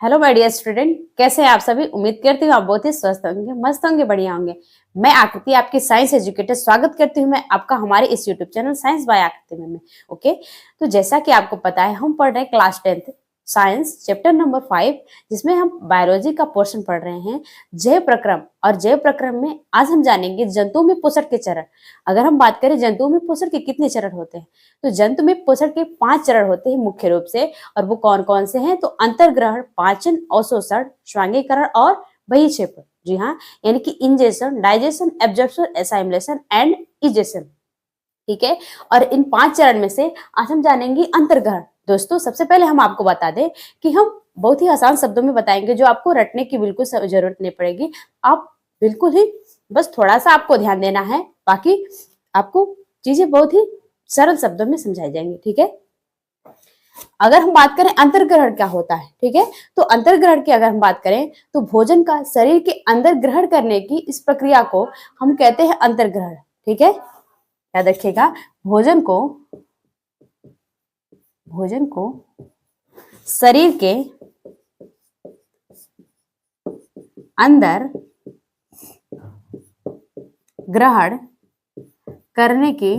Hello my dear student, कैसे हैं आप सभी। उम्मीद करती हूँ आप बहुत ही स्वस्थ होंगे, मस्त होंगे, बढ़िया होंगे। मैं आकृति आपकी साइंस एजुकेटर स्वागत करती हूँ मैं आपका हमारे इस यूट्यूब चैनल साइंस बाय आकृति में। ओके, तो जैसा कि आपको पता है हम पढ़ रहे हैं class 10th science chapter number 5, जिसमें हम बायोलॉजी का पोर्शन पढ़ रहे हैं जैव प्रक्रम। और जैव प्रक्रम में आज हम जानेंगे जंतुओं में पोषण के चरण। अगर हम बात करें जंतुओं में पोषण के कितने चरण होते हैं, तो जंतु में पोषण के 5 चरण होते हैं मुख्य रूप से। और वो कौन कौन से हैं, तो अंतर्ग्रहण, पाचन, अवशोषण, स्वांगीकरण और बहिक्षेपण। जी हाँ, यानी कि ingestion, digestion, absorption, assimilation and egestion. ठीक है, और इन 5 चरण में से आज हम जानेंगे अंतर्ग्रहण। दोस्तों, सबसे पहले हम आपको बता दें कि हम बहुत ही आसान शब्दों में बताएंगे, जो आपको रटने की बिल्कुल जरूरत नहीं पड़ेगी। आप बिल्कुल ही बस थोड़ा सा आपको ध्यान देना है, बाकी आपको चीजें बहुत ही सरल शब्दों में समझाई जाएंगी। ठीक है, अगर हम बात करें अंतर्ग्रहण क्या होता है, ठीक है, तो अंतर्ग्रहण की अगर हम बात करें तो भोजन का शरीर के अंदर ग्रहण करने की इस प्रक्रिया को हम कहते हैं अंतर्ग्रहण। ठीक है, याद रखिएगा, भोजन को शरीर के अंदर ग्रहण करने की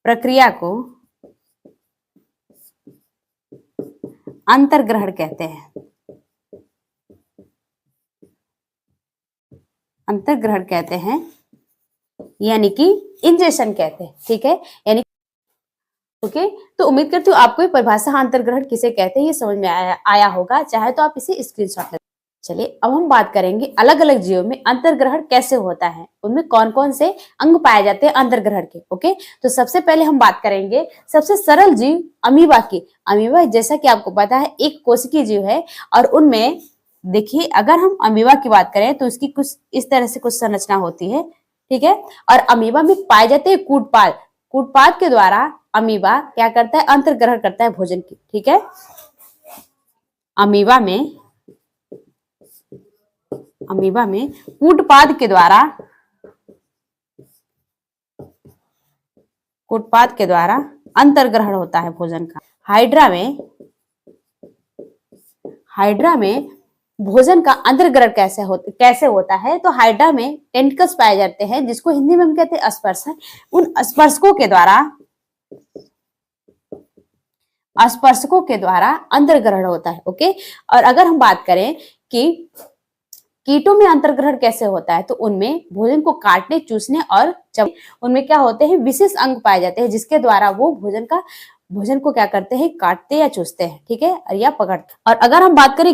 प्रक्रिया को अंतर्ग्रहण कहते हैं। अंतर्ग्रहण कहते हैं, यानी कि इंजेक्शन कहते हैं। ठीक है, यानी ओके, तो उम्मीद करती हूँ आपको ये परिभाषा अंतर्ग्रहण किसे कहते हैं ये समझ में आया होगा। चाहे तो आप इसे स्क्रीनशॉट ले। चलिए, अब हम बात करेंगे अलग अलग जीवों में अंतर्ग्रहण कैसे होता है, उनमें कौन कौन से अंग पाए जाते हैं अंतर्ग्रहण के। ओके, तो सबसे पहले हम बात करेंगे सबसे सरल जीव अमीबा की। अमीबा जैसा कि आपको पता है एक कोशिकीय जीव है, और उनमें देखिए अगर हम अमीबा की बात करें तो उसकी कुछ इस तरह से कुछ संरचना होती है। ठीक है, और अमीबा में पाए जाते हैं कूटपाद। कूटपाद के द्वारा अमीबा क्या करता है, अंतर्ग्रहण करता है भोजन की। ठीक है, अमीबा में कूटपाद के द्वारा अंतर्ग्रहण होता है भोजन का। हाइड्रा में भोजन का अंतर्ग्रहण कैसे होता है, तो हाइड्रा में टेंटिकल्स पाए जाते हैं, जिसको हिंदी में हम कहते हैं स्पर्शक। उन स्पर्शकों के द्वारा अंतर्ग्रहण होता है। ओके, और अगर हम बात करें कि कीटों में अंतर्ग्रहण कैसे होता है, तो उनमें भोजन को काटने, चूसने और उनमें क्या होते हैं, विशेष अंग पाए जाते हैं, जिसके द्वारा वो भोजन को क्या करते हैं, काटते या चूसते हैं। ठीक है, या पकड़ते। और अगर हम बात करें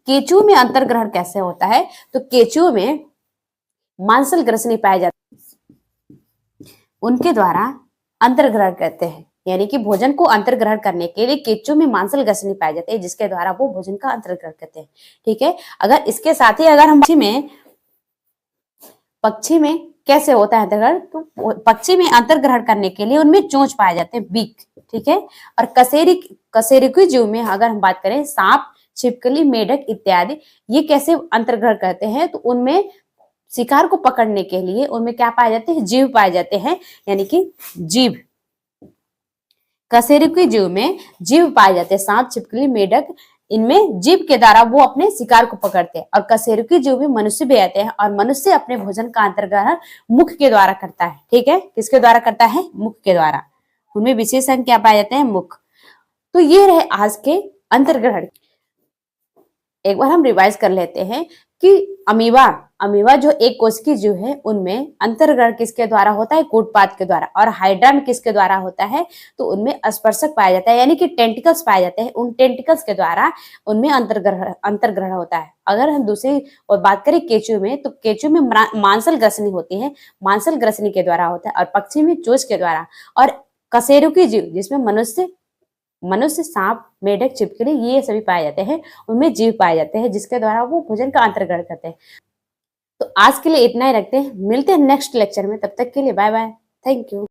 केंचुओं में अंतर्ग्रहण कैसे होता है, तो केंचुओं में मांसल ग्रसनी पाए जाते हैं, उनके द्वारा अंतर्ग्रहण करते हैं। यानी कि भोजन को अंतर्ग्रहण करने के लिए केंचुओं में मांसल ग्रसनी पाए जाते हैं, जिसके द्वारा वो भोजन का अंतर्ग्रहण करते हैं। ठीक है, अगर इसके साथ ही अगर हम पक्षी में कैसे होता है अंतर्ग्रहण, तो पक्षी में अंतर्ग्रहण करने के लिए उनमें चोंच पाए जाते हैं, बीक। ठीक है, और कशेरुकी जीव में अगर हम बात करें, सांप, छिपकली, मेढक इत्यादि, ये कैसे अंतर्ग्रहण करते हैं, तो उनमें शिकार को पकड़ने के लिए उनमें क्या पाए जाते हैं, जीव पाए जाते हैं, यानी कि जीभ। कशेरुकी जीव में जीव पाए जाते हैं, सांप, छिपकली, मेढक, इनमें जीभ के द्वारा वो अपने शिकार को पकड़ते हैं। और कशेरुकी जीव में मनुष्य भी आते हैं, और मनुष्य अपने भोजन का अंतर्ग्रहण मुख के द्वारा करता है। ठीक है, किसके द्वारा करता है, मुख के द्वारा। उनमें विशेष अंग क्या पाए जाते हैं, मुख। तो ये रहे आज के अंतर्ग्रहण। एक बार हम रिवाइज कर लेते हैं कि अमीबा जो एक कोशिकीय जीव है, उनमें अंतर्ग्रहण किसके द्वारा होता है, कूटपाद के द्वारा। और हाइड्रा में किसके द्वारा होता है, तो उनमें स्पर्शक पाया जाता है, यानी कि टेंटिकल्स पाए जाते हैं। उन टेंटिकल्स के द्वारा उनमें अंतर्ग्रहण होता है। अगर हम दूसरी और बात करें केंचुओं में, तो केंचुओं में मांसल ग्रसनी होती है, मांसल ग्रसनी के द्वारा होता है। और पक्षी में चोंच के द्वारा। और कशेरुकी जीव जिसमें मनुष्य, सांप, मेढक, छिपकली, ये सभी पाए जाते हैं, उनमें जीव पाए जाते हैं, जिसके द्वारा वो भोजन का अंतर्ग्रहण करते हैं। तो आज के लिए इतना ही रखते हैं, मिलते हैं नेक्स्ट लेक्चर में। तब तक के लिए बाय बाय, थैंक यू।